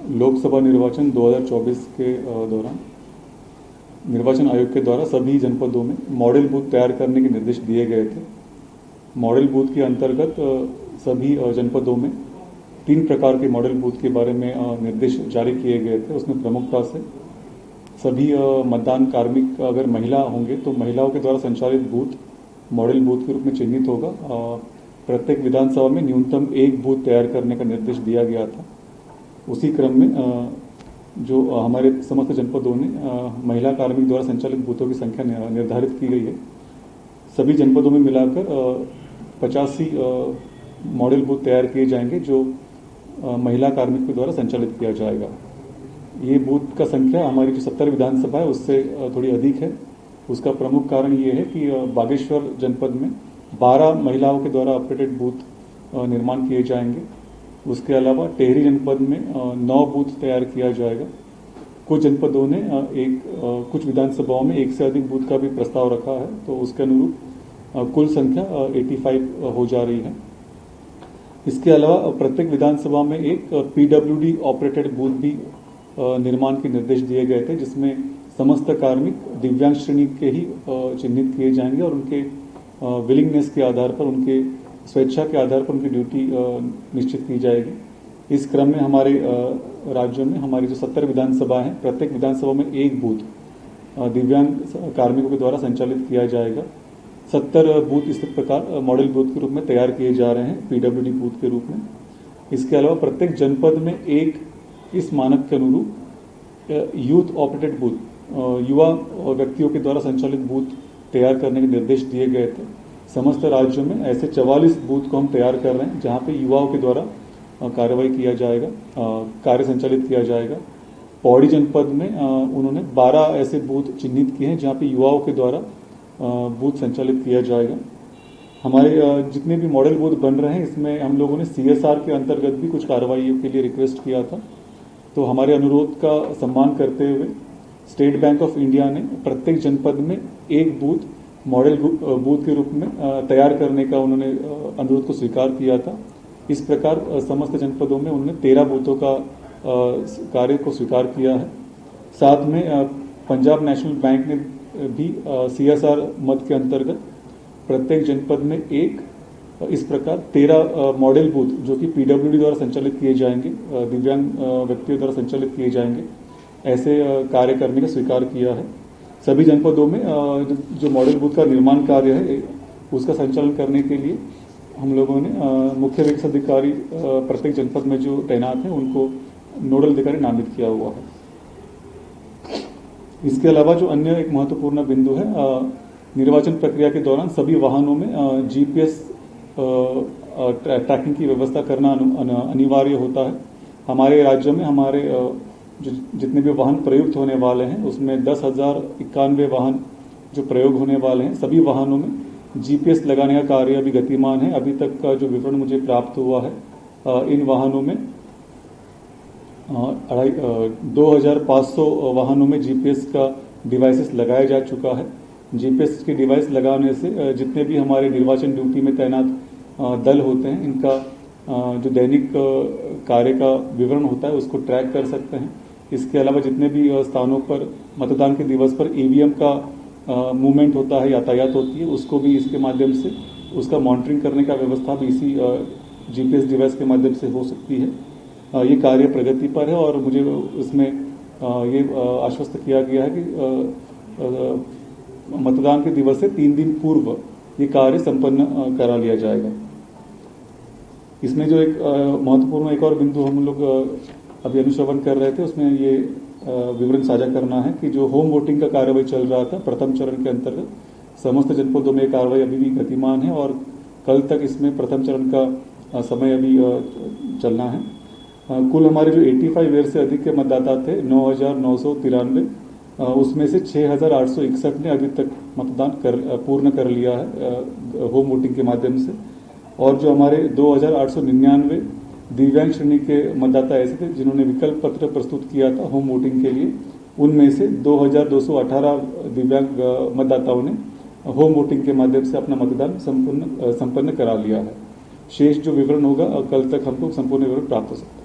लोकसभा निर्वाचन 2024 के दौरान निर्वाचन आयोग के द्वारा सभी जनपदों में मॉडल बूथ तैयार करने के निर्देश दिए गए थे। मॉडल बूथ के अंतर्गत सभी जनपदों में 3 प्रकार के मॉडल बूथ के बारे में निर्देश जारी किए गए थे। उसमें प्रमुखता से सभी मतदान कार्मिक अगर महिला होंगे तो महिलाओं के द्वारा संचालित बूथ मॉडल बूथ के रूप में चिन्हित होगा। प्रत्येक विधानसभा में न्यूनतम 1 बूथ तैयार करने का निर्देश दिया गया था। उसी क्रम में जो हमारे समस्त जनपदों ने महिला कार्मिक द्वारा संचालित बूथों की संख्या निर्धारित की गई है। सभी जनपदों में मिलाकर 85 मॉडल बूथ तैयार किए जाएंगे जो महिला कार्मिक के द्वारा संचालित किया जाएगा। ये बूथ का संख्या हमारी जो 70 विधानसभा है उससे थोड़ी अधिक है। उसका प्रमुख कारण ये है कि बागेश्वर जनपद में 12 महिलाओं के द्वारा ऑपरेटेड बूथ निर्माण किए जाएंगे। उसके अलावा टेहरी जनपद में 9 बूथ तैयार किया जाएगा। कुछ जनपदों ने कुछ विधानसभाओं में 1 से अधिक बूथ का भी प्रस्ताव रखा है, तो उसके अनुरूप कुल संख्या 85 हो जा रही है। इसके अलावा प्रत्येक विधानसभा में एक पीडब्ल्यूडी ऑपरेटेड बूथ भी निर्माण के निर्देश दिए गए थे, जिसमें समस्त कार्मिक दिव्यांग श्रेणी के ही चिन्हित किए जाएंगे और उनके विलिंगनेस के आधार पर, उनके स्वेच्छा के आधार पर उनकी ड्यूटी निश्चित की जाएगी। इस क्रम में हमारे राज्यों में हमारी जो 70 विधानसभा है, प्रत्येक विधानसभा में 1 बूथ दिव्यांग कार्मिकों के द्वारा संचालित किया जाएगा। 70 बूथ इस प्रकार मॉडल बूथ के रूप में तैयार किए जा रहे हैं, पीडब्ल्यूडी बूथ के रूप में। इसके अलावा प्रत्येक जनपद में एक इस मानक के अनुरूप यूथ ऑपरेटेड बूथ, युवा व्यक्तियों के द्वारा संचालित बूथ तैयार करने के निर्देश दिए गए थे। समस्त राज्यों में ऐसे 44 बूथ को हम तैयार कर रहे हैं, जहां पे युवाओं के द्वारा कार्रवाई किया जाएगा, कार्य संचालित किया जाएगा। पौड़ी जनपद में उन्होंने 12 ऐसे बूथ चिन्हित किए हैं जहां पे युवाओं के द्वारा बूथ संचालित किया जाएगा। हमारे जितने भी मॉडल बूथ बन रहे हैं, इसमें हम लोगों ने CSR के अंतर्गत भी कुछ कार्रवाइयों के लिए रिक्वेस्ट किया था। तो हमारे अनुरोध का सम्मान करते हुए स्टेट बैंक ऑफ इंडिया ने प्रत्येक जनपद में 1 बूथ मॉडल बूथ के रूप में तैयार करने का उन्होंने अनुरोध को स्वीकार किया था। इस प्रकार समस्त जनपदों में उन्होंने 13 बूथों का कार्य को स्वीकार किया है। साथ में पंजाब नेशनल बैंक ने भी CSR मद के अंतर्गत प्रत्येक जनपद में इस प्रकार 13 मॉडल बूथ जो कि पीडब्ल्यूडी द्वारा संचालित किए जाएंगे, दिव्यांग व्यक्तियों द्वारा संचालित किए जाएंगे, ऐसे कार्य करने का स्वीकार किया है। सभी जनपदों में जो मॉडल बूथ का निर्माण कार्य है उसका संचालन करने के लिए हम लोगों ने मुख्य विकास अधिकारी प्रत्येक जनपद में जो तैनात हैं उनको नोडल अधिकारी नामित किया हुआ है। इसके अलावा जो अन्य एक महत्वपूर्ण बिंदु है, निर्वाचन प्रक्रिया के दौरान सभी वाहनों में GPS ट्रैकिंग की व्यवस्था करना अनिवार्य होता है। हमारे राज्य में हमारे जितने भी वाहन प्रयुक्त होने वाले हैं उसमें 10,091 वाहन जो प्रयोग होने वाले हैं, सभी वाहनों में GPS लगाने का कार्य अभी गतिमान है। अभी तक का जो विवरण मुझे प्राप्त हुआ है, इन वाहनों में 2,500 वाहनों में GPS का डिवाइसेस लगाया जा चुका है। GPS के डिवाइस लगाने से जितने भी हमारे निर्वाचन ड्यूटी में तैनात दल होते हैं, इनका जो दैनिक कार्य का विवरण होता है उसको ट्रैक कर सकते हैं। इसके अलावा जितने भी स्थानों पर मतदान के दिवस पर EVM का मूवमेंट होता है, यातायात होती है, उसको भी इसके माध्यम से उसका मॉनिटरिंग करने का व्यवस्था भी इसी GPS डिवाइस के माध्यम से हो सकती है। ये कार्य प्रगति पर है और मुझे इसमें ये आश्वस्त किया गया है कि मतदान के दिवस से 3 दिन पूर्व ये कार्य संपन्न करा लिया जाएगा। इसमें जो एक महत्वपूर्ण एक और बिंदु हम लोग अभी अनुश्रवण कर रहे थे, उसमें ये विवरण साझा करना है कि जो होम वोटिंग का कार्रवाई चल रहा था प्रथम चरण के अंतर्गत, समस्त जनपदों में कार्रवाई अभी भी गतिमान है और कल तक इसमें प्रथम चरण का समय अभी चलना है। कुल हमारे जो 85 ईयर से अधिक के मतदाता थे 9,993, उसमें से 6,861 ने अभी तक मतदान पूर्ण कर लिया है होम वोटिंग के माध्यम से। और जो हमारे 2,899 दिव्यांग श्रेणी के मतदाता ऐसे थे जिन्होंने विकल्प पत्र प्रस्तुत किया था होम वोटिंग के लिए, उनमें से 2,218 दिव्यांग मतदाताओं ने होम वोटिंग के माध्यम से अपना मतदान संपन्न करा लिया है। शेष जो विवरण होगा कल तक हमको संपूर्ण विवरण प्राप्त हो सकता है।